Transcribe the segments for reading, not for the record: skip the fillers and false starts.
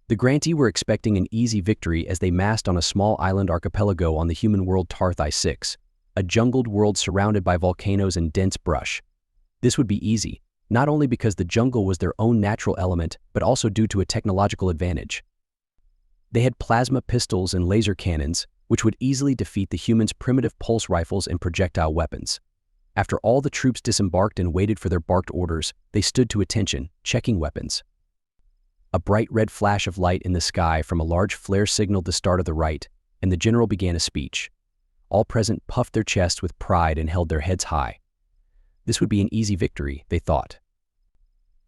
The grantee were expecting an easy victory as they massed on a small island archipelago on the human world Tarthi 6, a jungled world surrounded by volcanoes and dense brush. This would be easy, not only because the jungle was their own natural element, but also due to a technological advantage. They had plasma pistols and laser cannons, which would easily defeat the humans' primitive pulse rifles and projectile weapons. After all the troops disembarked and waited for their barked orders, they stood to attention, checking weapons. A bright red flash of light in the sky from a large flare signaled the start of the rite, and the general began a speech. All present puffed their chests with pride and held their heads high. This would be an easy victory, they thought.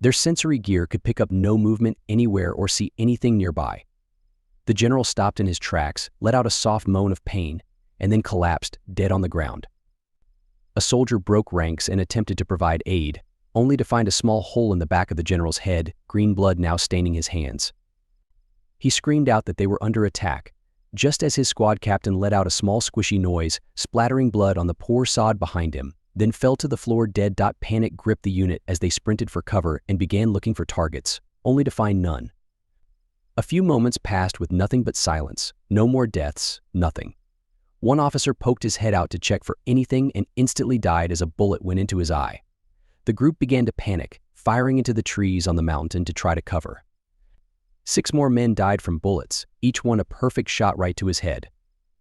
Their sensory gear could pick up no movement anywhere or see anything nearby. The general stopped in his tracks, let out a soft moan of pain, and then collapsed, dead on the ground. A soldier broke ranks and attempted to provide aid, only to find a small hole in the back of the general's head, green blood now staining his hands. He screamed out that they were under attack, just as his squad captain let out a small squishy noise, splattering blood on the poor sod behind him, then fell to the floor dead. Panic gripped the unit as they sprinted for cover and began looking for targets, only to find none. A few moments passed with nothing but silence, no more deaths, nothing. One officer poked his head out to check for anything and instantly died as a bullet went into his eye. The group began to panic, firing into the trees on the mountain to try to cover. 6 more men died from bullets, each one a perfect shot right to his head.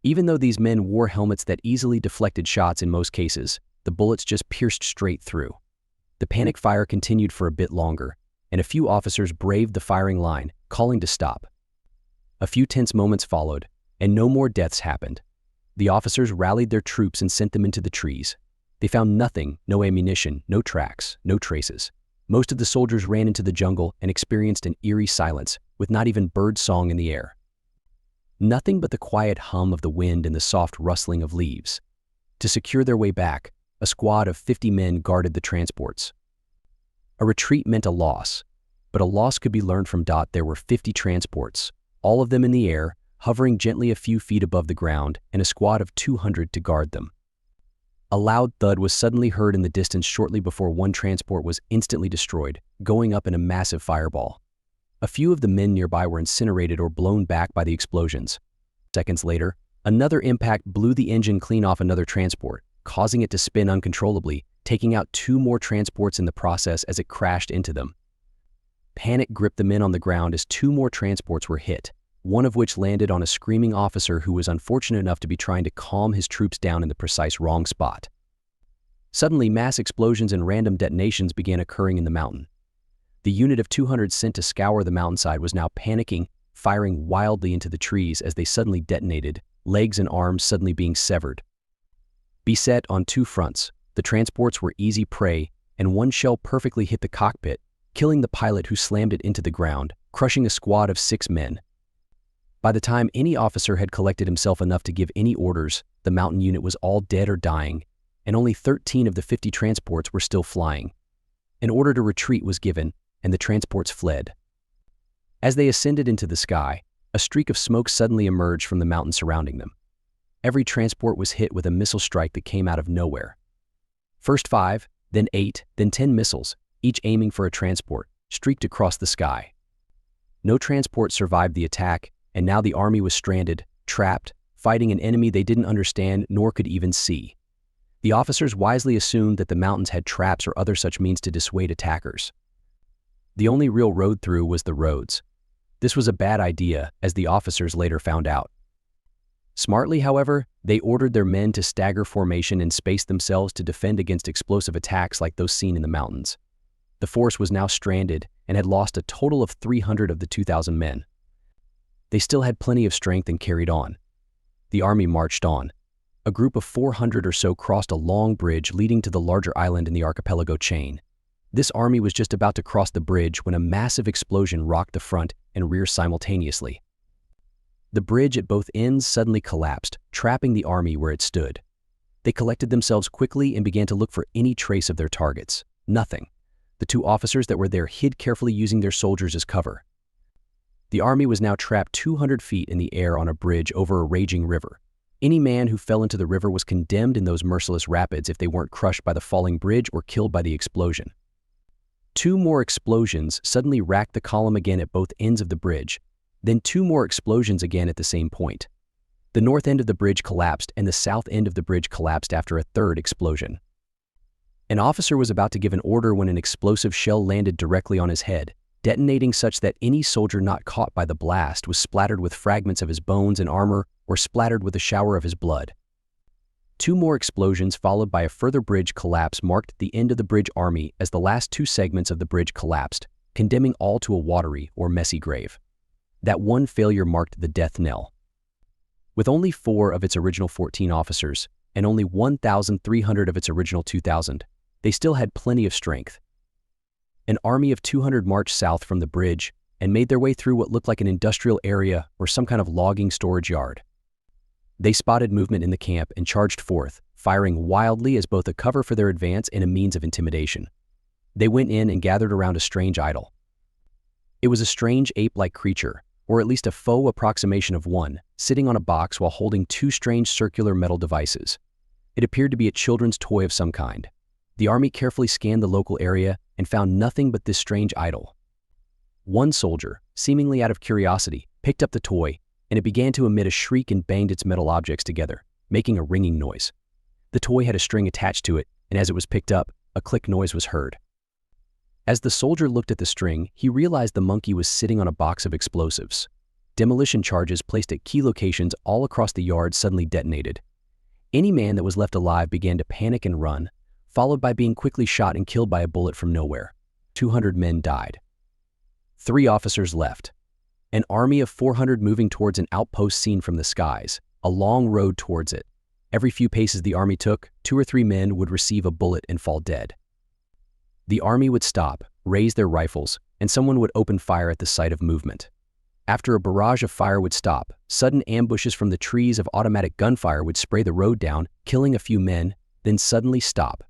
Even though these men wore helmets that easily deflected shots in most cases, the bullets just pierced straight through. The panic fire continued for a bit longer, and a few officers braved the firing line, calling to stop. A few tense moments followed, and no more deaths happened. The officers rallied their troops and sent them into the trees. They found nothing, no ammunition, no tracks, no traces. Most of the soldiers ran into the jungle and experienced an eerie silence, with not even bird song in the air. Nothing but the quiet hum of the wind and the soft rustling of leaves. To secure their way back, a squad of 50 men guarded the transports. A retreat meant a loss, but a loss could be learned from. There were 50 transports, all of them in the air, hovering gently a few feet above the ground, and a squad of 200 to guard them. A loud thud was suddenly heard in the distance shortly before one transport was instantly destroyed, going up in a massive fireball. A few of the men nearby were incinerated or blown back by the explosions. Seconds later, another impact blew the engine clean off another transport, causing it to spin uncontrollably, taking out 2 more transports in the process as it crashed into them. Panic gripped the men on the ground as 2 more transports were hit, one of which landed on a screaming officer who was unfortunate enough to be trying to calm his troops down in the precise wrong spot. Suddenly, mass explosions and random detonations began occurring in the mountain. The unit of 200 sent to scour the mountainside was now panicking, firing wildly into the trees as they suddenly detonated, legs and arms suddenly being severed. Beset on 2 fronts, the transports were easy prey, and one shell perfectly hit the cockpit, killing the pilot who slammed it into the ground, crushing a squad of 6 men. By the time any officer had collected himself enough to give any orders, the mountain unit was all dead or dying, and only 13 of the 50 transports were still flying. An order to retreat was given, and the transports fled. As they ascended into the sky, a streak of smoke suddenly emerged from the mountain surrounding them. Every transport was hit with a missile strike that came out of nowhere. First 5, then 8, then 10 missiles, each aiming for a transport, streaked across the sky. No transport survived the attack, and now the army was stranded, trapped, fighting an enemy they didn't understand nor could even see. The officers wisely assumed that the mountains had traps or other such means to dissuade attackers. The only real road through was the roads. This was a bad idea, as the officers later found out. Smartly, however, they ordered their men to stagger formation and space themselves to defend against explosive attacks like those seen in the mountains. The force was now stranded and had lost a total of 300 of the 2,000 men. They still had plenty of strength and carried on. The army marched on. A group of 400 or so crossed a long bridge leading to the larger island in the archipelago chain. This army was just about to cross the bridge when a massive explosion rocked the front and rear simultaneously. The bridge at both ends suddenly collapsed, trapping the army where it stood. They collected themselves quickly and began to look for any trace of their targets. Nothing. The 2 officers that were there hid carefully using their soldiers as cover. The army was now trapped 200 feet in the air on a bridge over a raging river. Any man who fell into the river was condemned in those merciless rapids if they weren't crushed by the falling bridge or killed by the explosion. 2 more explosions suddenly racked the column again at both ends of the bridge, Then 2 more explosions again at the same point. The north end of the bridge collapsed and the south end of the bridge collapsed after a 3rd explosion. An officer was about to give an order when an explosive shell landed directly on his head, detonating such that any soldier not caught by the blast was splattered with fragments of his bones and armor or splattered with a shower of his blood. 2 more explosions followed by a further bridge collapse marked the end of the bridge army as the last 2 segments of the bridge collapsed, condemning all to a watery or messy grave. That one failure marked the death knell. With only 4 of its original 14 officers and only 1,300 of its original 2,000, they still had plenty of strength. An army of 200 marched south from the bridge and made their way through what looked like an industrial area or some kind of logging storage yard. They spotted movement in the camp and charged forth, firing wildly as both a cover for their advance and a means of intimidation. They went in and gathered around a strange idol. It was a strange ape-like creature, or at least a faux approximation of one, sitting on a box while holding 2 strange circular metal devices. It appeared to be a children's toy of some kind. The army carefully scanned the local area and found nothing but this strange idol. One soldier, seemingly out of curiosity, picked up the toy, and it began to emit a shriek and banged its metal objects together, making a ringing noise. The toy had a string attached to it, and as it was picked up, a click noise was heard. As the soldier looked at the string, he realized the monkey was sitting on a box of explosives. Demolition charges placed at key locations all across the yard suddenly detonated. Any man that was left alive began to panic and run, followed by being quickly shot and killed by a bullet from nowhere. 200 men died. 3 officers left. An army of 400 moving towards an outpost seen from the skies, a long road towards it. Every few paces the army took, 2 or 3 men would receive a bullet and fall dead. The army would stop, raise their rifles, and someone would open fire at the sight of movement. After a barrage of fire would stop, sudden ambushes from the trees of automatic gunfire would spray the road down, killing a few men, then suddenly stop.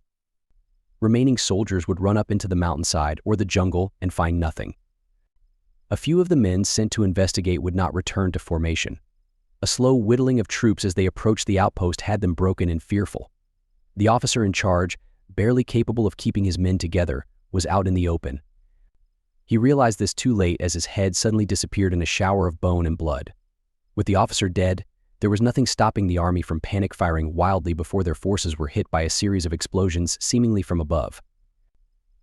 Remaining soldiers would run up into the mountainside or the jungle and find nothing. A few of the men sent to investigate would not return to formation. A slow whittling of troops as they approached the outpost had them broken and fearful. The officer in charge, barely capable of keeping his men together, was out in the open. He realized this too late as his head suddenly disappeared in a shower of bone and blood. With the officer dead, there was nothing stopping the army from panic firing wildly before their forces were hit by a series of explosions seemingly from above.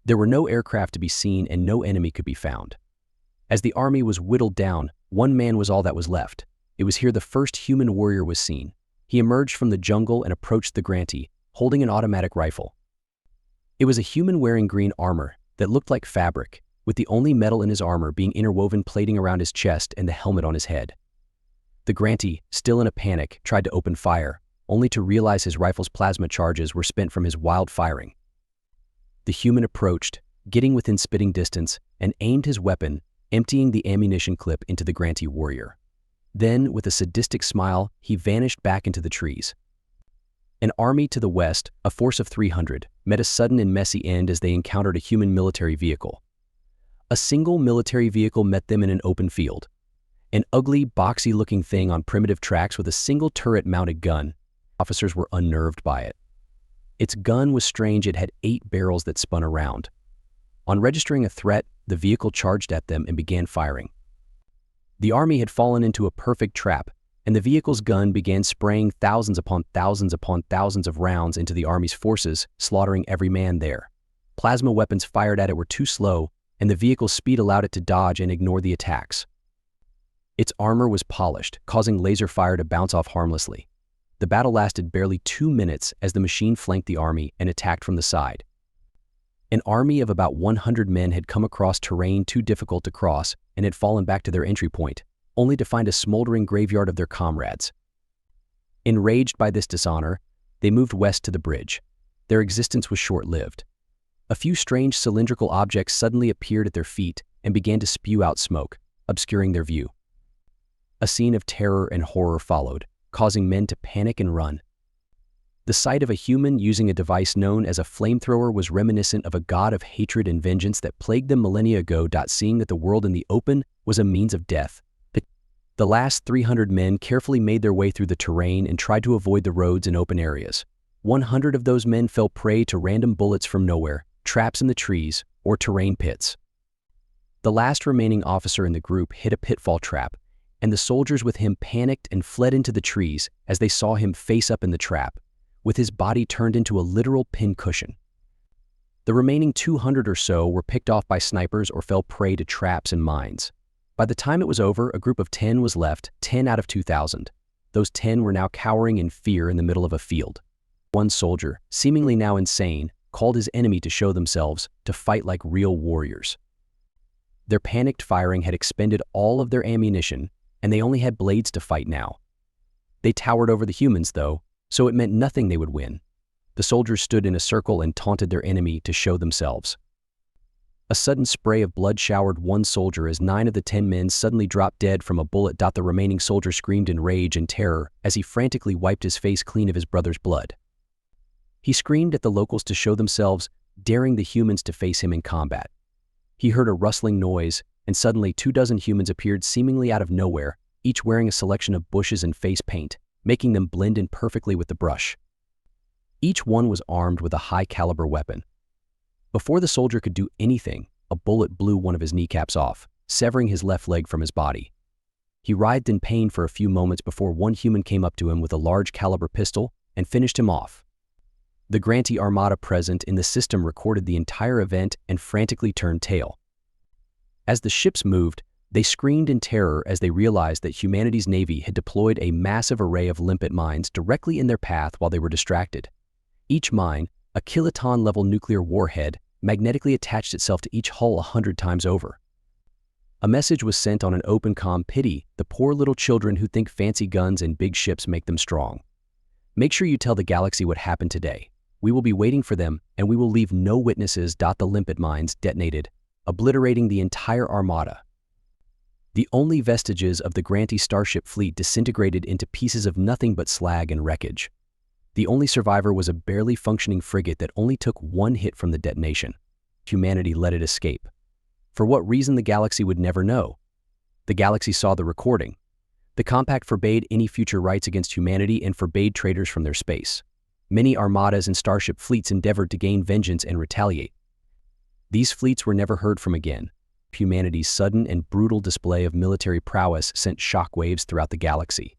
There were no aircraft to be seen and no enemy could be found. As the army was whittled down, one man was all that was left. It was here the first human warrior was seen. He emerged from the jungle and approached the grantee, holding an automatic rifle. It was a human wearing green armor that looked like fabric, with the only metal in his armor being interwoven plating around his chest and the helmet on his head. The grantee, still in a panic, tried to open fire, only to realize his rifle's plasma charges were spent from his wild firing. The human approached, getting within spitting distance, and aimed his weapon, emptying the ammunition clip into the grantee warrior. Then, with a sadistic smile, he vanished back into the trees. An army to the west, a force of 300, met a sudden and messy end as they encountered a human military vehicle. A single military vehicle met them in an open field. An ugly, boxy-looking thing on primitive tracks with a single turret-mounted gun. Officers were unnerved by it. Its gun was strange. It had 8 barrels that spun around. On registering a threat, the vehicle charged at them and began firing. The army had fallen into a perfect trap, and the vehicle's gun began spraying thousands upon thousands of rounds into the army's forces, slaughtering every man there. Plasma weapons fired at it were too slow, and the vehicle's speed allowed it to dodge and ignore the attacks. Its armor was polished, causing laser fire to bounce off harmlessly. The battle lasted barely 2 minutes as the machine flanked the army and attacked from the side. An army of about 100 men had come across terrain too difficult to cross and had fallen back to their entry point, only to find a smoldering graveyard of their comrades. Enraged by this dishonor, they moved west to the bridge. Their existence was short-lived. A few strange cylindrical objects suddenly appeared at their feet and began to spew out smoke, obscuring their view. A scene of terror and horror followed, causing men to panic and run. The sight of a human using a device known as a flamethrower was reminiscent of a god of hatred and vengeance that plagued them millennia ago. Seeing that the world in the open was a means of death, the last 300 men carefully made their way through the terrain and tried to avoid the roads and open areas. 100 of those men fell prey to random bullets from nowhere, traps in the trees, or terrain pits. The last remaining officer in the group hit a pitfall trap, and the soldiers with him panicked and fled into the trees as they saw him face up in the trap, with his body turned into a literal pincushion. The remaining 200 or so were picked off by snipers or fell prey to traps and mines. By the time it was over, a group of 10 was left, 10 out of 2,000. Those 10 were now cowering in fear in the middle of a field. One soldier, seemingly now insane, called his enemy to show themselves, to fight like real warriors. Their panicked firing had expended all of their ammunition, and they only had blades to fight now. They towered over the humans, though, so it meant nothing they would win. The soldiers stood in a circle and taunted their enemy to show themselves. A sudden spray of blood showered one soldier as 9 of the 10 men suddenly dropped dead from a bullet. The remaining soldier screamed in rage and terror as he frantically wiped his face clean of his brother's blood. He screamed at the locals to show themselves, daring the humans to face him in combat. He heard a rustling noise, and suddenly 24 humans appeared seemingly out of nowhere, each wearing a selection of bushes and face paint, making them blend in perfectly with the brush. Each one was armed with a high-caliber weapon. Before the soldier could do anything, a bullet blew one of his kneecaps off, severing his left leg from his body. He writhed in pain for a few moments before one human came up to him with a large-caliber pistol and finished him off. The Grantee Armada present in the system recorded the entire event and frantically turned tail. As the ships moved, they screamed in terror as they realized that humanity's navy had deployed a massive array of limpet mines directly in their path while they were distracted. Each mine, a kiloton-level nuclear warhead, magnetically attached itself to each hull 100 times over. A message was sent on an open comm: pity the poor little children who think fancy guns and big ships make them strong. Make sure you tell the galaxy what happened today. We will be waiting for them, and we will leave no witnesses. The limpet mines detonated, obliterating the entire Armada. The only vestiges of the Grantee starship fleet disintegrated into pieces of nothing but slag and wreckage. The only survivor was a barely functioning frigate that only took one hit from the detonation. Humanity let it escape. For what reason, the galaxy would never know. The galaxy saw the recording. The compact forbade any future rights against humanity and forbade traitors from their space. Many armadas and starship fleets endeavored to gain vengeance and retaliate. These fleets were never heard from again. Humanity's sudden and brutal display of military prowess sent shockwaves throughout the galaxy.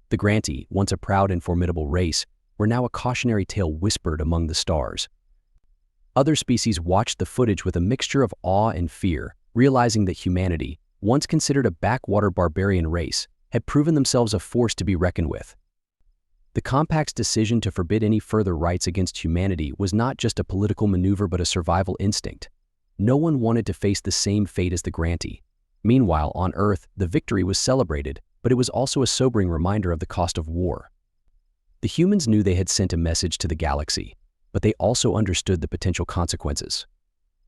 The Grantee, once a proud and formidable race, were now a cautionary tale whispered among the stars. Other species watched the footage with a mixture of awe and fear, realizing that humanity, once considered a backwater barbarian race, had proven themselves a force to be reckoned with. The Compact's decision to forbid any further rights against humanity was not just a political maneuver but a survival instinct. No one wanted to face the same fate as the Grantee. Meanwhile, on Earth, the victory was celebrated, but it was also a sobering reminder of the cost of war. The humans knew they had sent a message to the galaxy, but they also understood the potential consequences.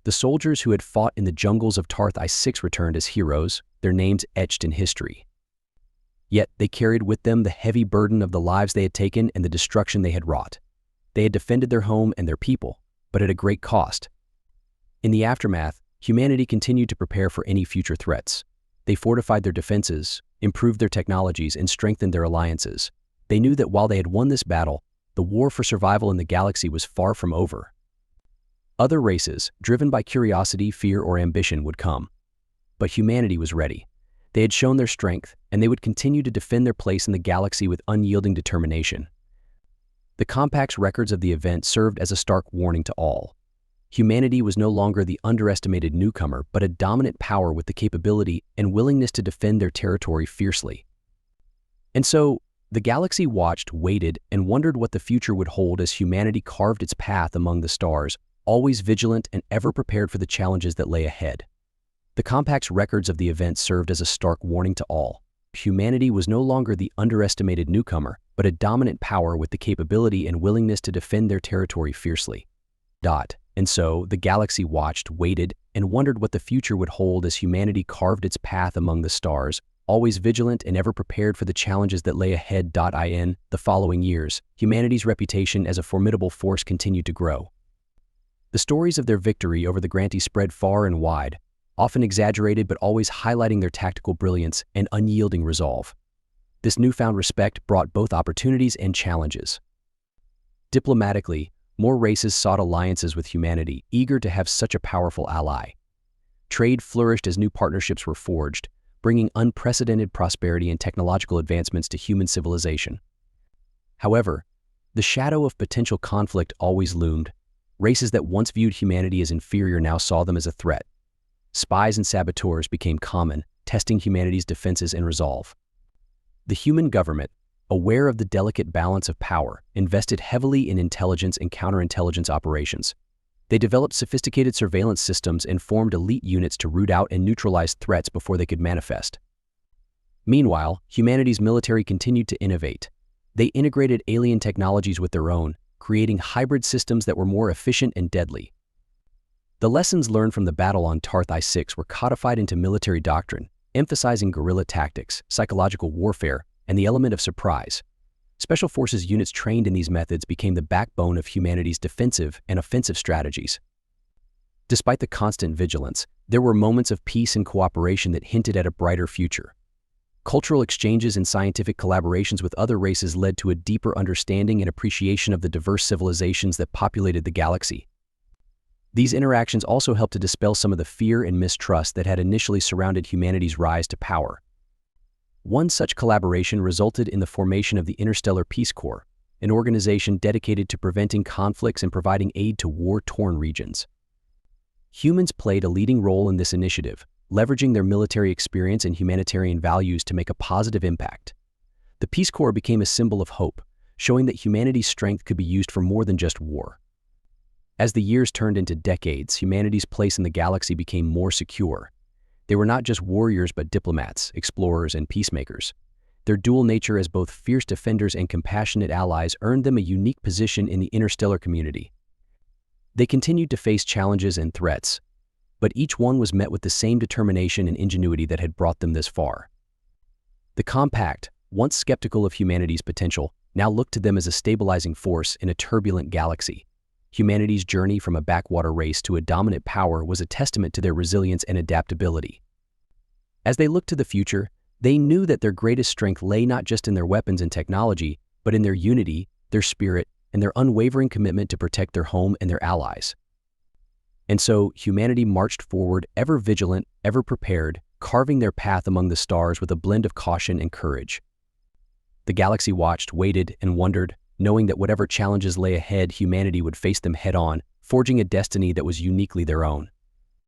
The soldiers who had fought in the jungles of Tarth 6 returned as heroes, their names etched in history. Yet they carried with them the heavy burden of the lives they had taken and the destruction they had wrought. They had defended their home and their people, but at a great cost. In the aftermath, humanity continued to prepare for any future threats. They fortified their defenses, improved their technologies, and strengthened their alliances. They knew that while they had won this battle, the war for survival in the galaxy was far from over. Other races, driven by curiosity, fear, or ambition, would come. But humanity was ready. They had shown their strength, and they would continue to defend their place in the galaxy with unyielding determination. The Compact's records of the event served as a stark warning to all. Humanity was no longer the underestimated newcomer, but a dominant power with the capability and willingness to defend their territory fiercely. And so, the galaxy watched, waited, and wondered what the future would hold as humanity carved its path among the stars, always vigilant and ever prepared for the challenges that lay ahead. The Compact's records of the event served as a stark warning to all. Humanity was no longer the underestimated newcomer, but a dominant power with the capability and willingness to defend their territory fiercely. And so, the galaxy watched, waited, and wondered what the future would hold as humanity carved its path among the stars, always vigilant and ever prepared for the challenges that lay ahead. In the following years, humanity's reputation as a formidable force continued to grow. The stories of their victory over the Grantee spread far and wide, often exaggerated but always highlighting their tactical brilliance and unyielding resolve. This newfound respect brought both opportunities and challenges. Diplomatically, more races sought alliances with humanity, eager to have such a powerful ally. Trade flourished as new partnerships were forged, bringing unprecedented prosperity and technological advancements to human civilization. However, the shadow of potential conflict always loomed. Races that once viewed humanity as inferior now saw them as a threat. Spies and saboteurs became common, testing humanity's defenses and resolve. The human government, aware of the delicate balance of power, invested heavily in intelligence and counterintelligence operations. They developed sophisticated surveillance systems and formed elite units to root out and neutralize threats before they could manifest. Meanwhile, humanity's military continued to innovate. They integrated alien technologies with their own, creating hybrid systems that were more efficient and deadly. The lessons learned from the battle on Tarth-I-6 were codified into military doctrine, emphasizing guerrilla tactics, psychological warfare, and the element of surprise. Special forces units trained in these methods became the backbone of humanity's defensive and offensive strategies. Despite the constant vigilance, there were moments of peace and cooperation that hinted at a brighter future. Cultural exchanges and scientific collaborations with other races led to a deeper understanding and appreciation of the diverse civilizations that populated the galaxy. These interactions also helped to dispel some of the fear and mistrust that had initially surrounded humanity's rise to power. One such collaboration resulted in the formation of the Interstellar Peace Corps, an organization dedicated to preventing conflicts and providing aid to war-torn regions. Humans played a leading role in this initiative, leveraging their military experience and humanitarian values to make a positive impact. The Peace Corps became a symbol of hope, showing that humanity's strength could be used for more than just war. As the years turned into decades, humanity's place in the galaxy became more secure. They were not just warriors but diplomats, explorers, and peacemakers. Their dual nature as both fierce defenders and compassionate allies earned them a unique position in the interstellar community. They continued to face challenges and threats, but each one was met with the same determination and ingenuity that had brought them this far. The Compact, once skeptical of humanity's potential, now looked to them as a stabilizing force in a turbulent galaxy. Humanity's journey from a backwater race to a dominant power was a testament to their resilience and adaptability. As they looked to the future, they knew that their greatest strength lay not just in their weapons and technology, but in their unity, their spirit, and their unwavering commitment to protect their home and their allies. And so, humanity marched forward, ever vigilant, ever prepared, carving their path among the stars with a blend of caution and courage. The galaxy watched, waited, and wondered, knowing that whatever challenges lay ahead, humanity would face them head-on, forging a destiny that was uniquely their own.